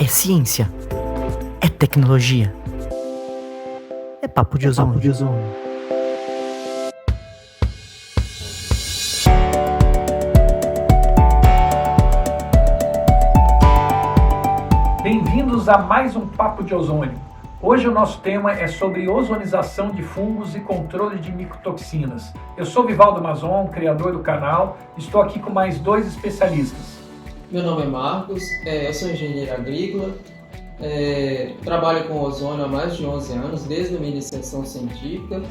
É ciência. É tecnologia. É papo de ozônio. Bem-vindos a mais um Papo de Ozônio. Hoje o nosso tema é sobre ozonização de fungos e controle de micotoxinas. Eu sou Vivaldo Mazon, criador do canal, estou aqui com mais dois especialistas. Meu nome é Marcos, eu sou engenheiro agrícola, trabalho com ozônio há mais de 11 anos, desde a minha iniciação científica,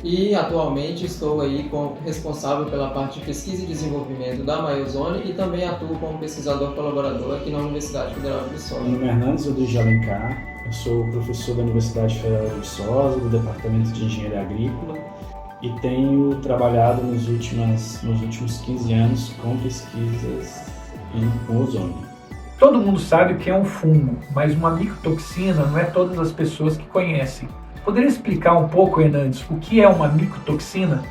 e atualmente estou aí como responsável pela parte de pesquisa e desenvolvimento da Maiozone e também atuo como pesquisador colaborador aqui na Universidade Federal de Viçosa. Meu nome é Hernandes Rodrigues de Alencar, eu sou professor da Universidade Federal de Viçosa, do Departamento de Engenharia Agrícola, e tenho trabalhado nos últimos 15 anos com pesquisas com ozônio. Todo mundo sabe o que é um fungo, mas uma micotoxina não é todas as pessoas que conhecem. Poderia explicar um pouco, Hernandes, o que é uma micotoxina?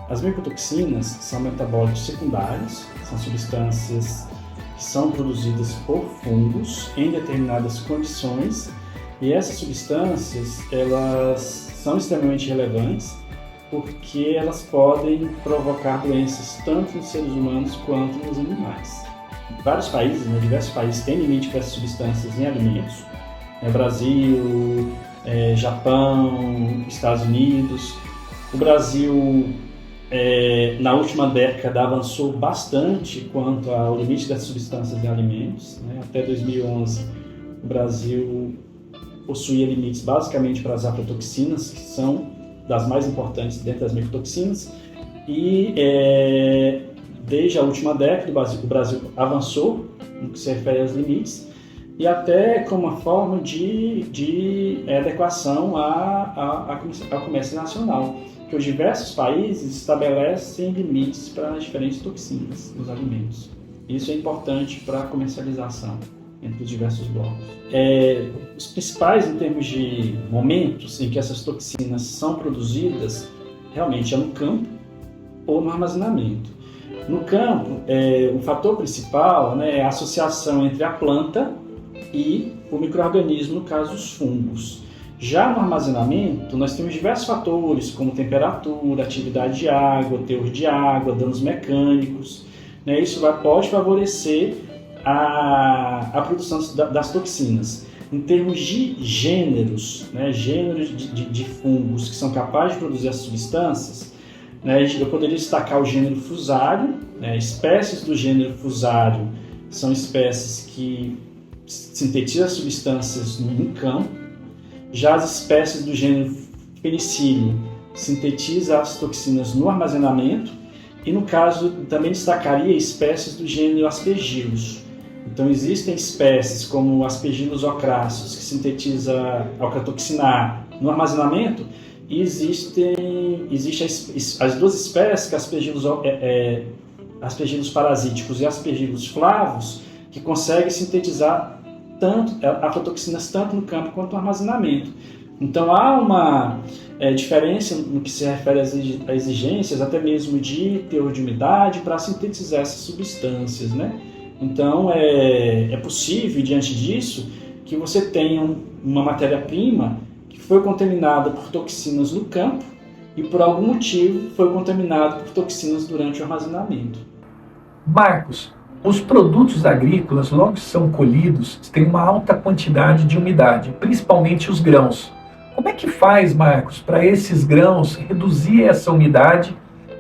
As micotoxinas são metabólitos secundários, são substâncias que são produzidas por fungos em determinadas condições, e essas substâncias elas são extremamente relevantes porque elas podem provocar doenças tanto nos seres humanos quanto nos animais. Vários países, diversos países têm limite para essas substâncias em alimentos. Brasil, Japão, Estados Unidos. O Brasil, na última década, avançou bastante quanto ao limite das substâncias em alimentos. Até 2011, o Brasil possuía limites basicamente para as aflatoxinas, que são das mais importantes dentro das micotoxinas. E desde a última década, o Brasil avançou no que se refere aos limites, e até como uma forma de adequação ao comércio nacional, que os diversos países estabelecem limites para as diferentes toxinas nos alimentos. Isso é importante para a comercialização entre os diversos blocos. Os principais, em termos de momentos em que essas toxinas são produzidas, realmente é no campo ou no armazenamento. No campo, o fator principal é a associação entre a planta e o micro-organismo, no caso os fungos. Já no armazenamento, nós temos diversos fatores, como temperatura, atividade de água, teor de água, danos mecânicos. Isso pode favorecer a produção das toxinas. Em termos de gêneros, gêneros de fungos que são capazes de produzir essas substâncias, eu poderia destacar o gênero fusário. Espécies do gênero fusário são espécies que sintetizam substâncias em campo. Já as espécies do gênero penicílio sintetizam as toxinas no armazenamento. E no caso, também destacaria espécies do gênero Aspergillus. Então existem espécies como Aspergillus ocrassus, que sintetiza ocratoxina A no armazenamento, e existem as duas espécies, que Aspergillus parasíticos e Aspergillus flavus, que conseguem sintetizar aflatoxinas tanto no campo quanto no armazenamento. Então há uma diferença no que se refere às exigências, até mesmo de teor de umidade, para sintetizar essas substâncias. Então é possível, diante disso, que você tenha uma matéria-prima que foi contaminada por toxinas no campo e por algum motivo foi contaminada por toxinas durante o armazenamento. Marcos, os produtos agrícolas, logo que são colhidos, têm uma alta quantidade de umidade, principalmente os grãos. Como é que faz, Marcos, para esses grãos reduzir essa umidade,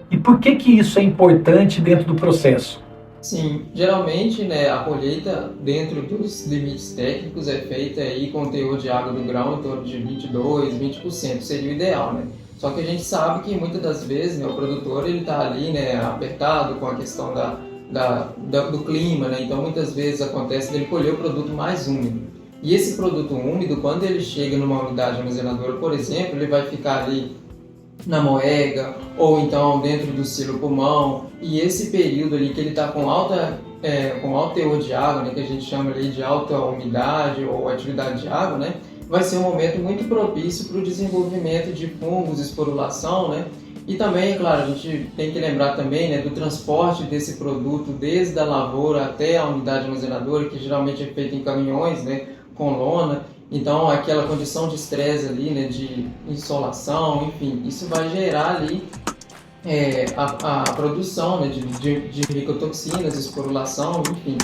e por que isso é importante dentro do processo? Sim, geralmente a colheita dentro dos limites técnicos é feita aí com o teor de água do grão em torno de 22-20%, seria o ideal, Só que a gente sabe que muitas das vezes o produtor está ali apertado com a questão do clima, então muitas vezes acontece dele colher o produto mais úmido. E esse produto úmido, quando ele chega numa unidade armazenadora, por exemplo, ele vai ficar ali na moega ou então dentro do silo pulmão, e esse período ali que ele está com alto teor de água, que a gente chama ali de alta umidade ou atividade de água, vai ser um momento muito propício para o desenvolvimento de fungos, esporulação, né? E também, claro, a gente tem que lembrar também, né, do transporte desse produto desde a lavoura até a unidade armazenadora, que geralmente é feito em caminhões, né, com lona. Então, aquela condição de estresse ali, né, de insolação, enfim, isso vai gerar ali a produção, né, de micotoxinas, esporulação, enfim.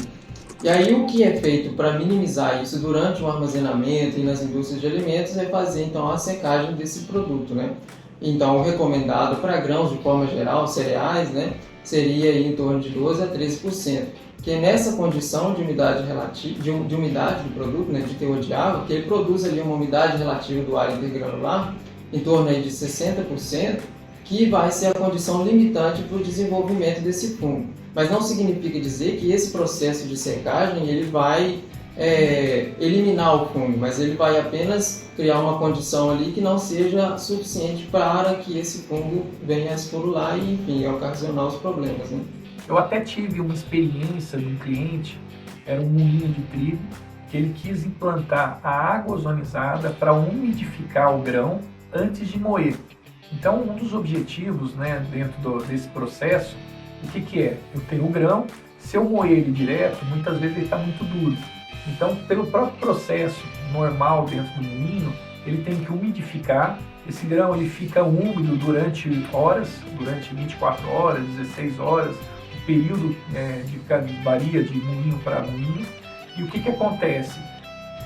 E aí o que é feito para minimizar isso durante o armazenamento e nas indústrias de alimentos é fazer então a secagem desse produto, né? Então o recomendado para grãos de forma geral, cereais, né, seria aí em torno de 12 a 13%, que é nessa condição de umidade relativa, de umidade do produto, né, de teor de água, que ele produz ali uma umidade relativa do ar intergranular em torno aí de 60%, que vai ser a condição limitante para o desenvolvimento desse fungo. Mas não significa dizer que esse processo de secagem ele vai eliminar o fungo, mas ele vai apenas criar uma condição ali que não seja suficiente para que esse fungo venha a esporular e, enfim, ocasionar os problemas, né? Eu até tive uma experiência de um cliente, era um moinho de trigo, que ele quis implantar a água ozonizada para umidificar o grão antes de moer. Então, um dos objetivos, né, dentro desse processo, o que é? Eu tenho o grão, se eu moer ele direto, muitas vezes ele está muito duro. Então, pelo próprio processo normal dentro do moinho, ele tem que umidificar. Esse grão ele fica úmido durante horas, durante 24 horas, 16 horas. O período varia de moinho para moinho. E o que acontece?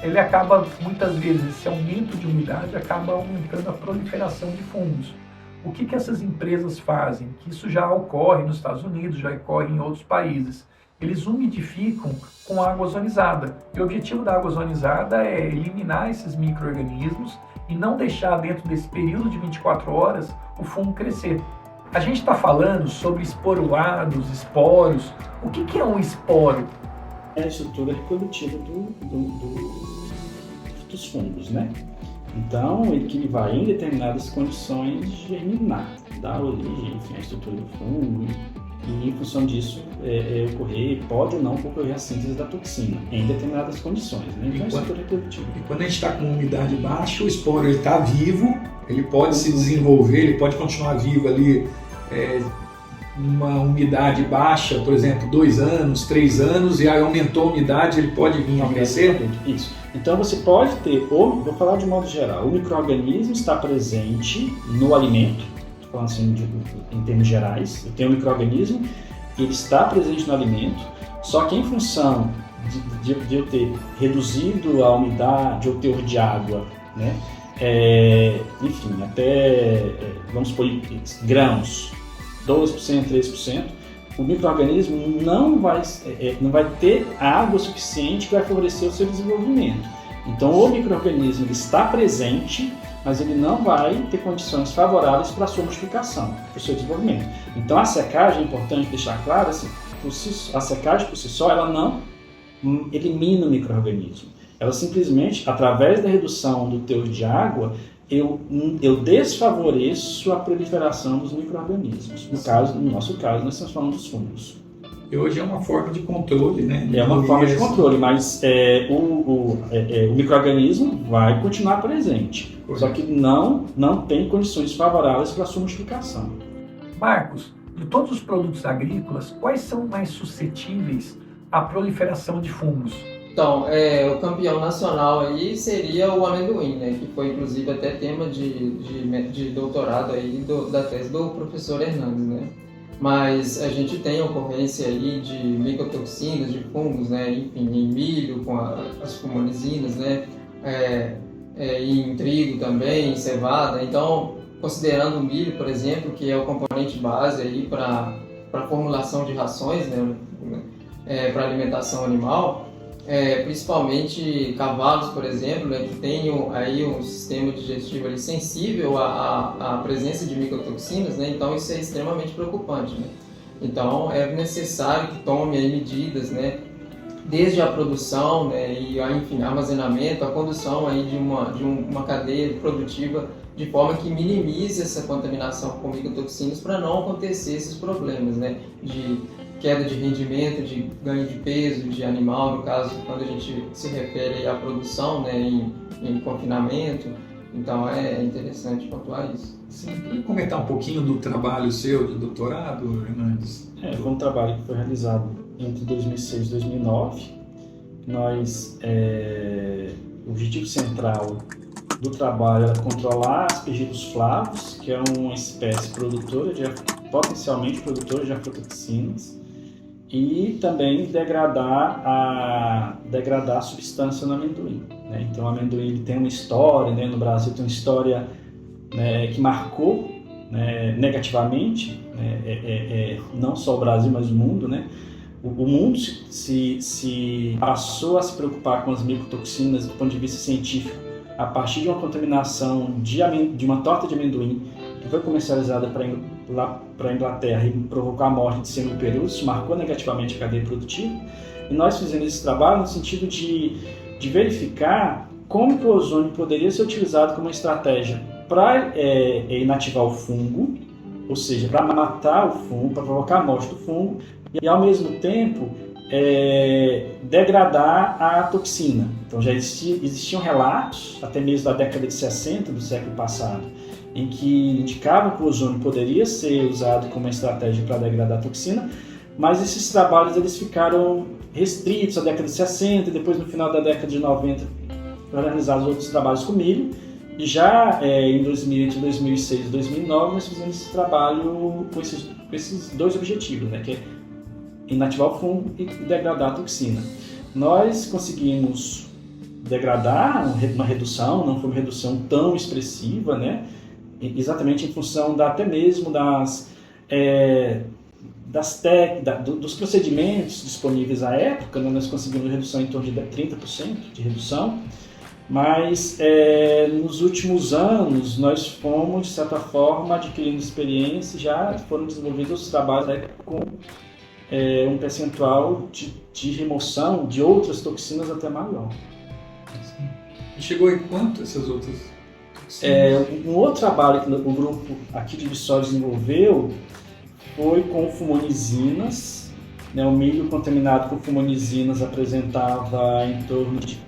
Ele acaba, muitas vezes, esse aumento de umidade acaba aumentando a proliferação de fungos. O que essas empresas fazem? Que isso já ocorre nos Estados Unidos, já ocorre em outros países. Eles umidificam com água ozonizada. E o objetivo da água ozonizada é eliminar esses micro-organismos e não deixar dentro desse período de 24 horas o fungo crescer. A gente está falando sobre esporulados, esporos. O que é um esporo? É a estrutura reprodutiva dos fungos, né? Então, ele vai em determinadas condições germinar, dar origem, enfim, à estrutura do fungo, e em função disso pode ou não ocorrer a síntese da toxina, em determinadas condições, né? Então, é a estrutura reprodutiva. E quando a gente está com umidade baixa, o esporo está vivo, ele pode se desenvolver, ele pode continuar vivo ali numa umidade baixa, por exemplo, 2 anos, 3 anos, e aí aumentou a umidade, ele pode vir a crescer? Isso. Então você pode ter, vou falar de modo geral, o micro-organismo está presente no alimento, estou falando assim em termos gerais, eu tenho um micro-organismo, ele está presente no alimento, só que em função de eu ter reduzido a umidade ou teor de água, né, enfim, até, vamos supor, grãos, 12%, 13%, o micro-organismo não vai ter água suficiente que vai favorecer o seu desenvolvimento. Então, o micro-organismo ele está presente, mas ele não vai ter condições favoráveis para a sua multiplicação, para o seu desenvolvimento. Então, a secagem, é importante deixar claro, assim, a secagem por si só, ela não elimina o micro-organismo. Ela simplesmente, através da redução do teor de água, eu desfavoreço a proliferação dos micro-organismos. No nosso caso, nós estamos falando dos fungos. E hoje é uma forma de controle, né? É uma forma de controle, mas o micro-organismo vai continuar presente. Correto. Só que não tem condições favoráveis para a sua multiplicação. Marcos, de todos os produtos agrícolas, quais são mais suscetíveis à proliferação de fungos? Então, o campeão nacional aí seria o amendoim, né? Que foi inclusive até tema de doutorado aí da tese do professor Hernandes, né? Mas a gente tem ocorrência aí de micotoxinas, de fungos, né? Enfim, em milho com as fumonizinas, né? E em trigo também, em cevada. Então, considerando o milho, por exemplo, que é o componente base aí para a formulação de rações, né? Para alimentação animal, principalmente cavalos, por exemplo, né, que tem aí um sistema digestivo ali sensível à presença de micotoxinas, né, então isso é extremamente preocupante, né? Então é necessário que tome aí medidas, né, desde a produção, né, e enfim, armazenamento, a condução aí de uma cadeia produtiva de forma que minimize essa contaminação com micotoxinas para não acontecer esses problemas, né, de queda de rendimento, de ganho de peso de animal, no caso, quando a gente se refere aí à produção, né, em confinamento. Então é interessante pontuar isso. Sim, queria comentar um pouquinho do trabalho seu de doutorado, Hernandes? Foi um trabalho que foi realizado entre 2006 e 2009. O objetivo central do trabalho era controlar aspergillus flavus, que é uma espécie potencialmente produtora de aflatoxinas, e também degradar a substância no amendoim, né? Então o amendoim ele tem uma história, né? No Brasil tem uma história, né, que marcou, né, negativamente, né, não só o Brasil, mas o mundo, né? O mundo se passou a se preocupar com as micotoxinas do ponto de vista científico a partir de uma contaminação de uma torta de amendoim que foi comercializada para a Inglaterra e provocou a morte de 100 mil perus. Isso marcou negativamente a cadeia produtiva. E nós fizemos esse trabalho no sentido de verificar como que o ozônio poderia ser utilizado como estratégia para inativar o fungo, ou seja, para matar o fungo, para provocar a morte do fungo, e ao mesmo tempo degradar a toxina. Então já existiam relatos, até mesmo da década de 60 do século passado, em que indicavam que o ozônio poderia ser usado como estratégia para degradar a toxina, mas esses trabalhos eles ficaram restritos à década de 60, e depois no final da década de 90 foram realizados outros trabalhos com milho, e já entre 2006 e 2009 nós fizemos esse trabalho com esses dois objetivos, né, que é inativar o fungo e degradar a toxina. Nós conseguimos degradar uma redução, não foi uma redução tão expressiva, né? Exatamente em função até mesmo dos procedimentos disponíveis à época, né? Nós conseguimos redução em torno de 30% de redução, mas nos últimos anos nós fomos, de certa forma, adquirindo experiência e já foram desenvolvidos os trabalhos com um percentual de remoção de outras toxinas até maior. E chegou em quanto essas outras toxinas? Um outro trabalho que o grupo aqui de Viçosa desenvolveu foi com fumonizinas, né? O milho contaminado com fumonizinas apresentava em torno de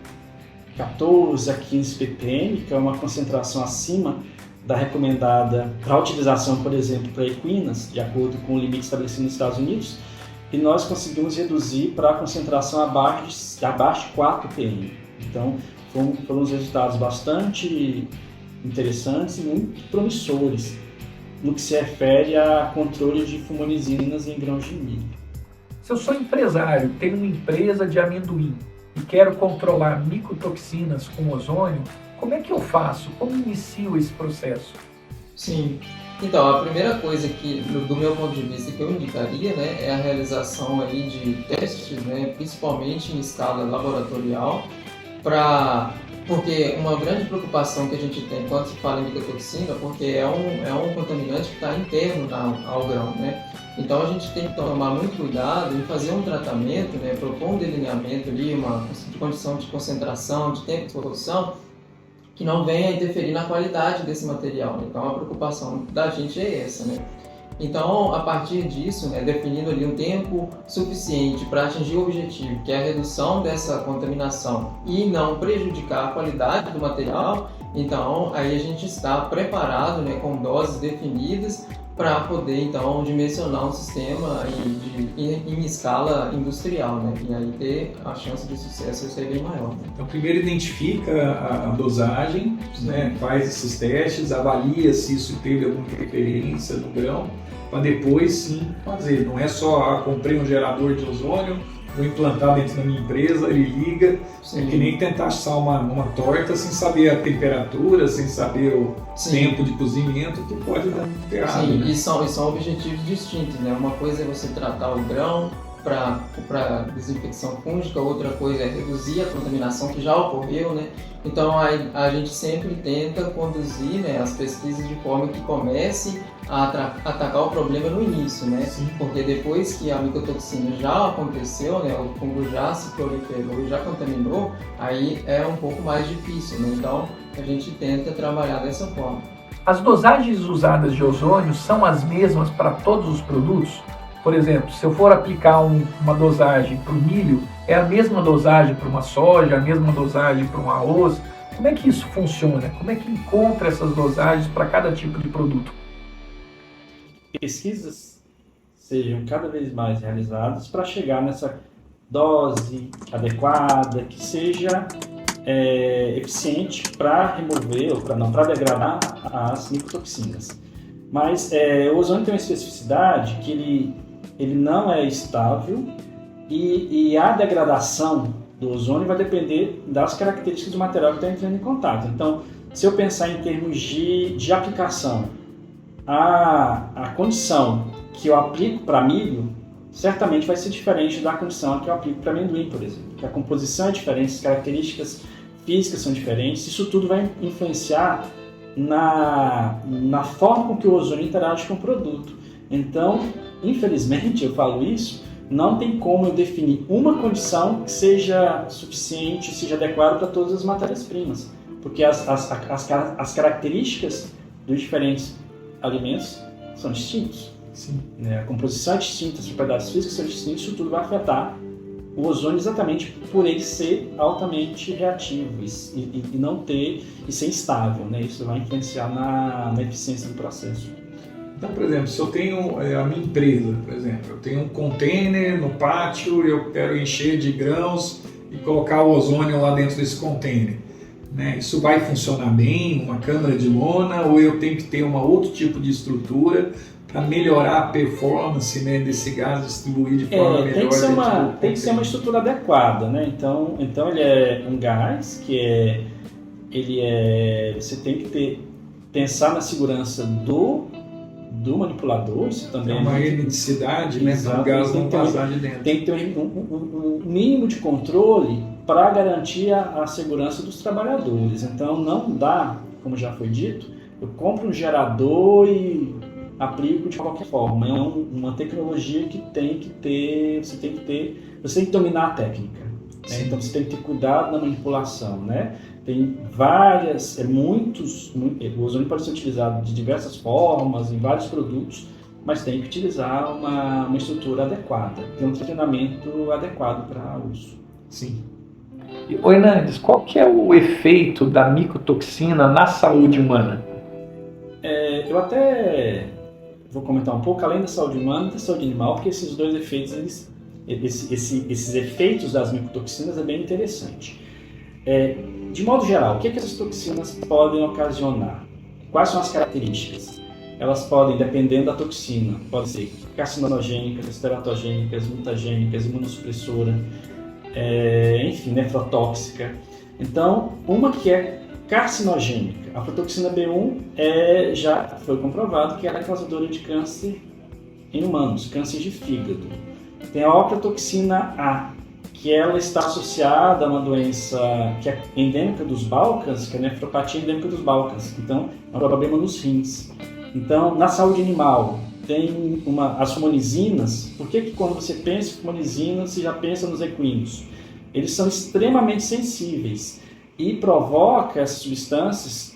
14 a 15 ppm, que é uma concentração acima da recomendada para a utilização, por exemplo, para equinas, de acordo com o limite estabelecido nos Estados Unidos, e nós conseguimos reduzir para a concentração abaixo de 4 ppm. Então, foram uns resultados bastante interessantes e muito promissores no que se refere a controle de fumonizinas em grãos de milho. Se eu sou empresário, tenho uma empresa de amendoim e quero controlar micotoxinas com ozônio, como é que eu faço? Como inicio esse processo? Sim. Então, a primeira coisa que, do meu ponto de vista, que eu indicaria, né, é a realização aí de testes, né, principalmente em escala laboratorial, porque uma grande preocupação que a gente tem quando se fala em micotoxina, porque é um contaminante que está interno ao grão, né? Então a gente tem que tomar muito cuidado em fazer um tratamento, né, propor um delineamento ali, uma condição de concentração, de tempo de produção, que não venha interferir na qualidade desse material. Então a preocupação da gente é essa, né? Então, a partir disso, né, definindo ali um tempo suficiente para atingir o objetivo, que é a redução dessa contaminação e não prejudicar a qualidade do material, então aí a gente está preparado, né, com doses definidas para poder então dimensionar um sistema em escala industrial, né, e aí ter a chance de sucesso ser bem maior. Né? Então, primeiro identifica a dosagem, né, faz esses testes, avalia se isso teve alguma interferência no grão, para depois sim fazer. Não é só, comprei um gerador de ozônio, vou implantar dentro da minha empresa, ele liga. Sim. É que nem tentar assar uma torta sem saber a temperatura, sem saber o tempo de cozimento, que pode dar errado. Sim, né? e são objetivos distintos, né? Uma coisa é você tratar o grão para desinfecção fúngica, outra coisa é reduzir a contaminação que já ocorreu, né? Então a gente sempre tenta conduzir, né, as pesquisas de forma que comece a atacar o problema no início, né? Sim. Porque depois que a micotoxina já aconteceu, né, o fungo já se proliferou e já contaminou, aí é um pouco mais difícil, né? Então a gente tenta trabalhar dessa forma. As dosagens usadas de ozônio são as mesmas para todos os produtos? Por exemplo, se eu for aplicar uma dosagem para o milho, é a mesma dosagem para uma soja, a mesma dosagem para um arroz? Como é que isso funciona? Como é que encontra essas dosagens para cada tipo de produto? Pesquisas sejam cada vez mais realizadas para chegar nessa dose adequada, que seja eficiente para remover ou para degradar as micotoxinas. Mas o ozônio tem uma especificidade que ele não é estável e a degradação do ozônio vai depender das características do material que está entrando em contato. Então, se eu pensar em termos de aplicação, a condição que eu aplico para milho certamente vai ser diferente da condição que eu aplico para amendoim, por exemplo. Que a composição é diferente, as características físicas são diferentes, isso tudo vai influenciar na forma com que o ozônio interage com o produto. Então, infelizmente, eu falo isso, não tem como eu definir uma condição que seja suficiente, seja adequada para todas as matérias-primas, porque as características dos diferentes alimentos são distintos. Sim. A composição é distinta, as propriedades físicas são distintas, isso tudo vai afetar o ozônio exatamente por ele ser altamente reativo e não ter e ser instável, né? Isso vai influenciar na eficiência do processo. Então, por exemplo, se eu tenho a minha empresa, por exemplo, eu tenho um container no pátio, eu quero encher de grãos e colocar o ozônio lá dentro desse container, né? Isso vai funcionar bem, uma câmara de lona, ou eu tenho que ter outro tipo de estrutura para melhorar a performance, né, desse gás, distribuir de forma melhor? Tem que ser uma estrutura adequada, né? Então ele é um gás que você tem que pensar na segurança do manipulador, isso também é uma hermeticidade, né, para o gás não vazar de dentro. Tem que ter um mínimo de controle para garantir a segurança dos trabalhadores. Então não dá, como já foi dito, eu compro um gerador e aplico de qualquer forma. É uma tecnologia que você tem que dominar a técnica, né? Então você tem que ter cuidado na manipulação, né? Tem o ozônio pode ser utilizado de diversas formas, em vários produtos, mas tem que utilizar uma estrutura adequada, tem um treinamento adequado para uso. Sim. E, Hernandes, qual que é o efeito da micotoxina na saúde humana? Eu até vou comentar um pouco, além da saúde humana e da saúde animal, porque esses dois efeitos, esses efeitos das micotoxinas é bem interessante. De modo geral, o que essas toxinas podem ocasionar? Quais são as características? Elas podem, dependendo da toxina, podem ser carcinogênicas, teratogênicas, mutagênicas, imunossupressora, enfim, nefrotóxica. Então, uma que é carcinogênica, a aflatoxina B1 já foi comprovado que ela é causadora de câncer em humanos, câncer de fígado. Tem a ocratoxina A, que ela está associada a uma doença que é endêmica dos Balcãs, que é a nefropatia endêmica dos Balcãs. Então, é um problema nos rins. Então, na saúde animal, tem as fumonizinas. Por que quando você pensa em fumonizinas, você já pensa nos equinos? Eles são extremamente sensíveis e provoca essas substâncias,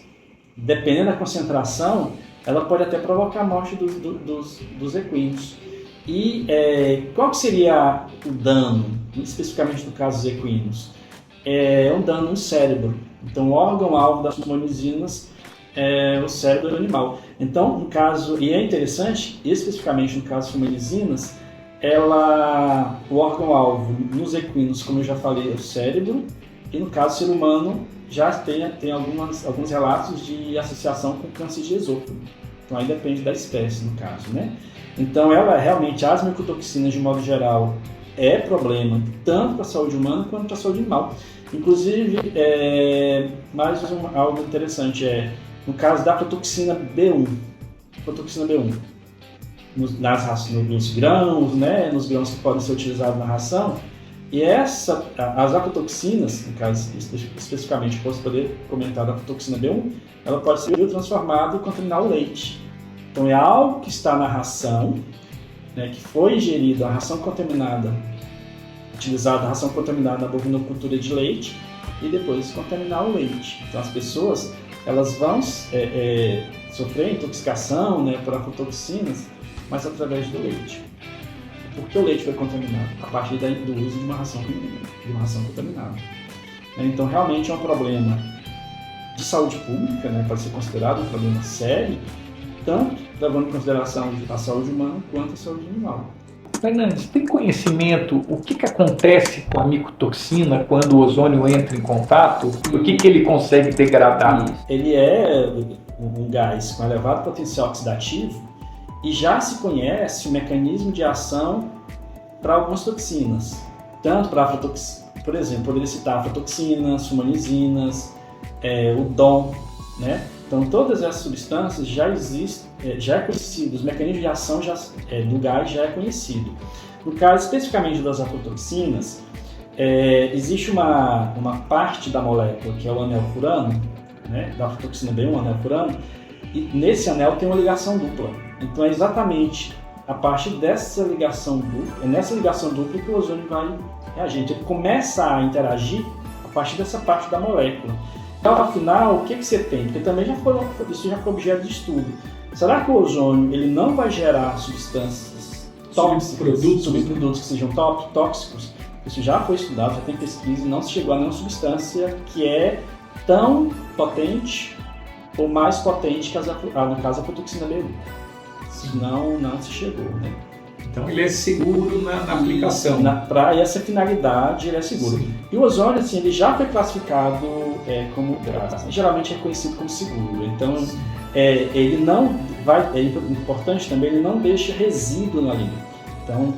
dependendo da concentração, ela pode até provocar a morte dos equinos. E qual que seria o dano, especificamente no caso dos equinos? É um dano no cérebro. Então, o órgão-alvo das fumonizinas é o cérebro do animal. Então, no caso, e é interessante, especificamente no caso das fumonizinas, o órgão-alvo nos equinos, como eu já falei, é o cérebro, e no caso do ser humano já tem alguns relatos de associação com câncer de esôfago. Então aí depende da espécie, no caso, né? Então realmente as micotoxinas, de modo geral, é problema tanto para a saúde humana quanto para a saúde animal. Inclusive, algo interessante no caso da aflatoxina B1, nos grãos, né? Nos grãos que podem ser utilizados na ração. E as aflatoxinas, no caso especificamente, posso poder comentar da aflatoxina B1, ela pode ser transformada e contaminar o leite. Então é algo que está na ração, né, que foi ingerido, a ração contaminada, utilizada a ração contaminada na bovinocultura de leite e depois contaminar o leite. Então as pessoas elas vão sofrer intoxicação, né, por aflatoxinas, mas através do leite. Por que o leite foi contaminado? A partir do uso de uma ração contaminada. Então, realmente é um problema de saúde pública, né, pode ser considerado um problema sério, tanto levando em consideração a saúde humana quanto a saúde animal. Fernandes, tem conhecimento o que acontece com a micotoxina quando o ozônio entra em contato? O que ele consegue degradar? Ele é um gás com elevado potencial oxidativo e já se conhece o mecanismo de ação para algumas toxinas, tanto para aflatoxina, por exemplo, poderia citar aflatoxinas, fumonizinas, o DOM, né? Então todas essas substâncias já existem, já é conhecido, os mecanismos de ação do gás já é conhecido. No caso especificamente das aflatoxinas, existe uma parte da molécula que é o anel furano, né? Da aflatoxina B1, anel furano, e nesse anel tem uma ligação dupla. Então é exatamente a partir dessa ligação dupla, é nessa ligação dupla que o ozônio vai reagir. Então, ele começa a interagir a partir dessa parte da molécula. Então, afinal, o que você tem? Porque também isso já foi objeto de estudo. Será que o ozônio ele não vai gerar substâncias tóxicas, subprodutos que sejam tóxicos? Isso já foi estudado, já tem pesquisa e não se chegou a nenhuma substância que é tão potente ou mais potente que no caso a aflatoxina B1. Não se chegou, né? Então ele é seguro na aplicação. Para essa finalidade ele é seguro. Sim. E o ozônio, assim, ele já foi classificado como geralmente é conhecido como seguro. Então ele não vai, é importante também, ele não deixa resíduo no alimento. Então,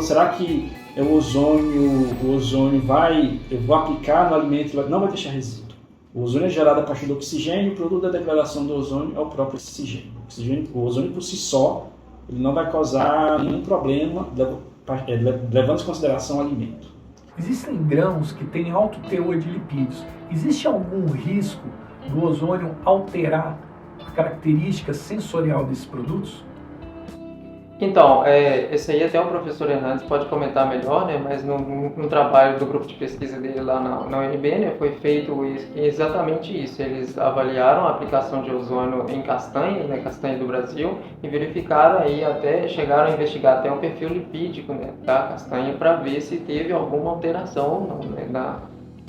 será que o ozônio eu vou aplicar no alimento e não vai deixar resíduo? O ozônio é gerado a partir do oxigênio, e o produto da degradação do ozônio é o próprio oxigênio. O ozônio por si só ele não vai causar nenhum problema, levando em consideração o alimento. Existem grãos que têm alto teor de lipídios. Existe algum risco do ozônio alterar a característica sensorial desses produtos? Então, esse aí até o professor Hernandes pode comentar melhor, né? Mas no trabalho do grupo de pesquisa dele lá na UNB, né, foi feito exatamente isso. Eles avaliaram a aplicação de ozônio em castanhas, né, castanha do Brasil, e verificaram aí, chegaram a investigar até o perfil lipídico, né, da castanha para ver se teve alguma alteração ou não, né,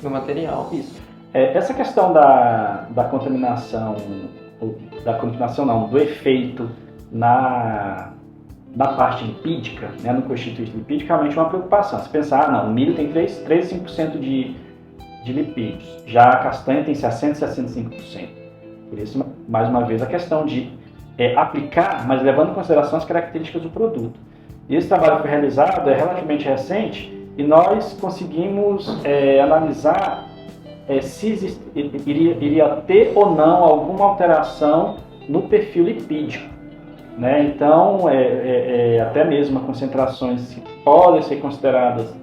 no material. Isso. Essa questão da contaminação, do efeito na parte lipídica, né, no constituinte lipídico, realmente é uma preocupação. Se pensar, o milho tem 3 a 5% de lipídios, já a castanha tem 60 a 65%. Por isso, mais uma vez, a questão de aplicar, mas levando em consideração as características do produto. E esse trabalho foi realizado, é relativamente recente, e nós conseguimos analisar se iria ter ou não alguma alteração no perfil lipídico. Né? Então, até mesmo concentrações que podem ser consideradas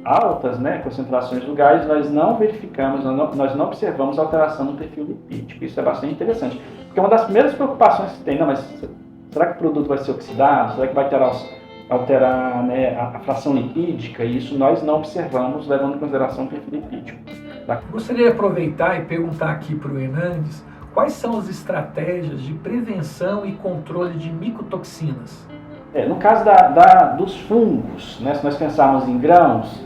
altas, né, concentrações do gás, nós não verificamos, nós não observamos alteração no perfil lipídico. Isso é bastante interessante, porque uma das primeiras preocupações que tem, mas será que o produto vai ser oxidado? Será que vai alterar né, a fração lipídica? E isso nós não observamos, levando em consideração o perfil lipídico. Tá? Gostaria de aproveitar e perguntar aqui para o Hernandes, quais são as estratégias de prevenção e controle de micotoxinas? No caso dos fungos, né, se nós pensarmos em grãos,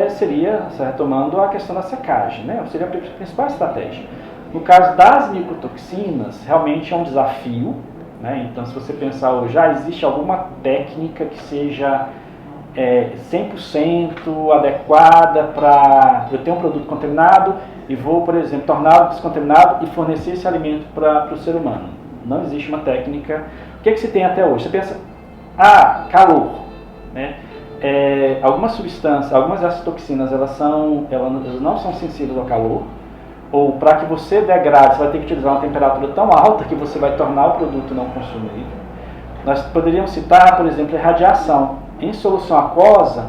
seria, retomando a questão da secagem, né, seria a principal estratégia. No caso das micotoxinas, realmente é um desafio, né, então se você pensar hoje, já existe alguma técnica que seja 100% adequada para eu ter um produto contaminado e vou, por exemplo, torná-lo descontaminado e fornecer esse alimento para o ser humano. Não existe uma técnica. O que se tem até hoje? Você pensa, calor. Né? Algumas substâncias, algumas dessas toxinas, elas não são sensíveis ao calor, ou para que você degrade, você vai ter que utilizar uma temperatura tão alta que você vai tornar o produto não consumível. Nós poderíamos citar, por exemplo, a radiação. Em solução aquosa,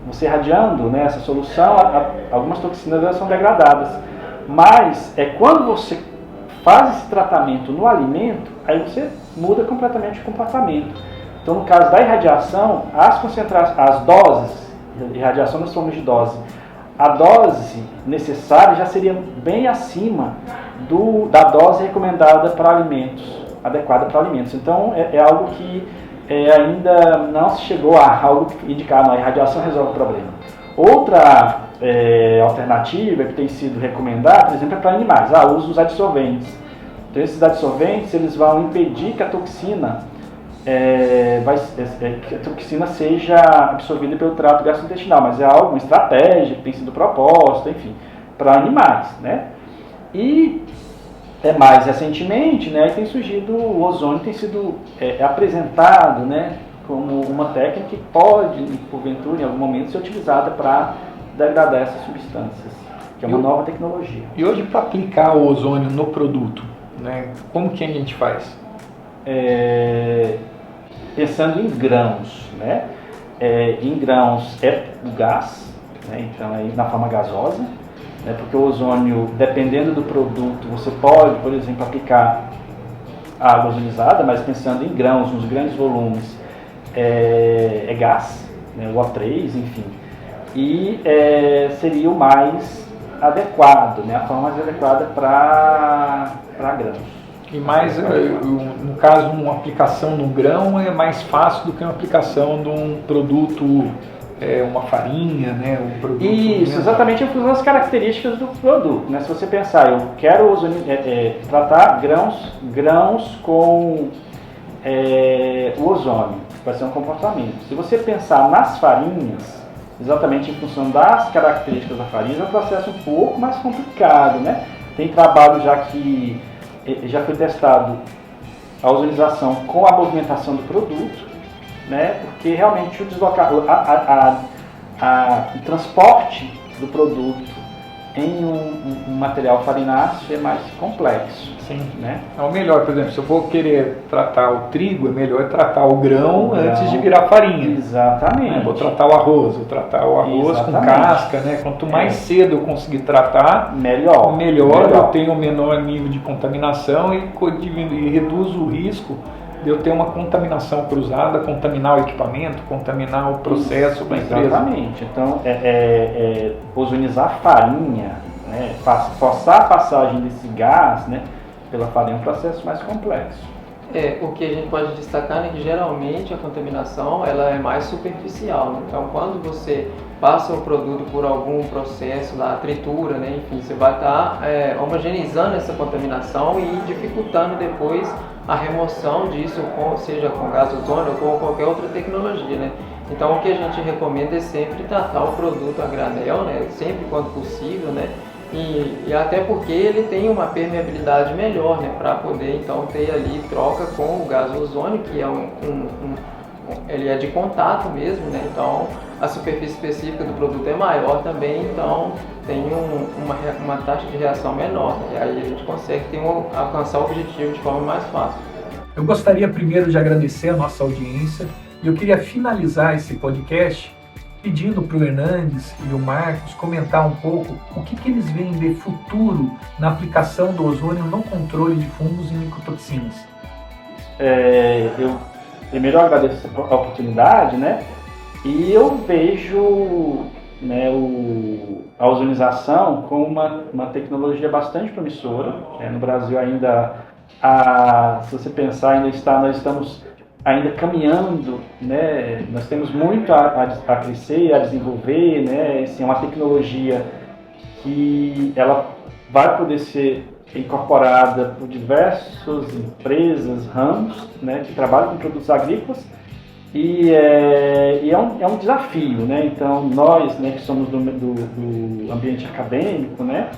você irradiando, né, essa solução, algumas toxinas elas são degradadas. Mas quando você faz esse tratamento no alimento, aí você muda completamente o comportamento. Então, no caso da irradiação, as doses, irradiação nós chamamos de dose, a dose necessária já seria bem acima da dose recomendada para alimentos. adequada para alimentos. Então, é algo que ainda não se chegou a algo que indicar, não, a irradiação resolve o problema. Outra alternativa que tem sido recomendada, por exemplo, é para animais, o uso dos adsorventes. Então, esses adsorventes, eles vão impedir que a toxina seja absorvida pelo trato gastrointestinal, mas é uma estratégia que tem sido proposta, enfim, para animais, né? E mais recentemente, né, tem surgido o ozônio, tem sido apresentado, né, como uma técnica que pode, porventura, em algum momento, ser utilizada para degradar essas substâncias, que é uma nova tecnologia. E hoje, para aplicar o ozônio no produto, né, como que a gente faz? Pensando em grãos, né? Em grãos é o gás, né? Então na forma gasosa, né? Porque o ozônio, dependendo do produto, você pode, por exemplo, aplicar água ozonizada, mas pensando em grãos, nos grandes volumes, é gás, né? O O3, enfim. E seria o mais adequado, né? A forma mais adequada para grãos. E mais, no caso, uma aplicação no grão é mais fácil do que uma aplicação de um produto, uma farinha, né? Um produto Isso, exatamente, em função das características do produto, né? Se você pensar, eu quero tratar grãos com o ozônio, vai ser um comportamento. Se você pensar nas farinhas, exatamente em função das características da farinha, é um processo um pouco mais complicado, né? Tem trabalho já foi testado a ozonização com a movimentação do produto, né? Porque realmente o transporte do produto em um material farináceo é mais complexo. Sim. Né? É o melhor, por exemplo, se eu vou querer tratar o trigo, é melhor tratar o grão antes de virar farinha. Exatamente. Né? Vou tratar o arroz, com casca, né? Quanto mais cedo eu conseguir tratar, melhor. Eu tenho um menor nível de contaminação e reduzo o risco de eu ter uma contaminação cruzada, contaminar o equipamento, contaminar o processo da empresa. Exatamente. Então, ozonizar farinha, né? Forçar a passagem desse gás, né, pela farinha é um processo mais complexo. O que a gente pode destacar é que geralmente a contaminação ela é mais superficial, né? Então quando você passa o produto por algum processo lá, tritura, né? Enfim, você vai estar homogeneizando essa contaminação e dificultando depois a remoção disso, seja com gás ozônio ou com qualquer outra tecnologia, né? Então o que a gente recomenda é sempre tratar o produto a granel, né? Sempre quando possível, né? E até porque ele tem uma permeabilidade melhor, né, para poder então ter ali troca com o gás ozônio, que é ele é de contato mesmo, né, então a superfície específica do produto é maior também, então tem uma taxa de reação menor, né, e aí a gente consegue alcançar o objetivo de forma mais fácil. Eu gostaria primeiro de agradecer a nossa audiência e eu queria finalizar esse podcast pedindo para o Hernandes e o Marcos comentar um pouco o que eles veem de futuro na aplicação do ozônio no controle de fungos e micotoxinas. Eu primeiro agradeço a oportunidade, né? E eu vejo, né, a ozonização como uma tecnologia bastante promissora. No Brasil ainda, se você pensar, nós estamos ainda caminhando, né? Nós temos muito a crescer, a desenvolver, né? Assim, é uma tecnologia que ela vai poder ser incorporada por diversas empresas, ramos, né? Que trabalham com produtos agrícolas e é um desafio, né? Então nós, né, que somos do ambiente acadêmico, né?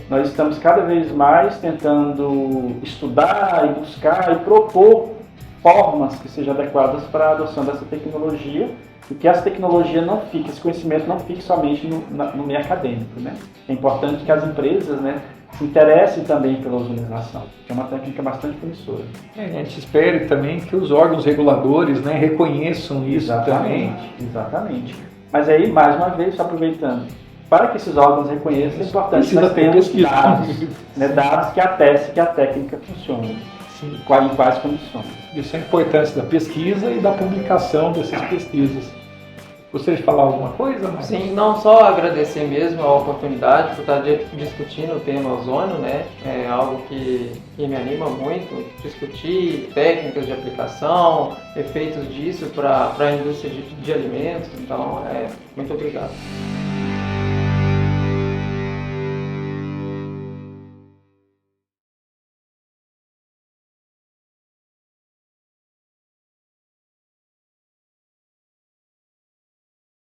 Nós estamos cada vez mais tentando estudar e buscar e propor formas que sejam adequadas para a adoção dessa tecnologia e que essa tecnologia não fique, esse conhecimento não fique somente no meio acadêmico, né? É importante que as empresas, né, se interessem também pela ozonização, que é uma técnica bastante promissora. A gente espera também que os órgãos reguladores, né, reconheçam isso também. Exatamente. Mas aí, mais uma vez, só aproveitando, para que esses órgãos reconheçam, é importante que nós tenhamos dados, né, dados que atestem que a técnica funciona. Sim. Em quais condições. Isso é a importância da pesquisa e da publicação dessas pesquisas. Gostaria de falar alguma coisa, Marcos? Sim, não só agradecer mesmo a oportunidade por estar discutindo o tema ozônio, né? É algo que me anima muito, discutir técnicas de aplicação, efeitos disso para a indústria de alimentos. Então, muito obrigado.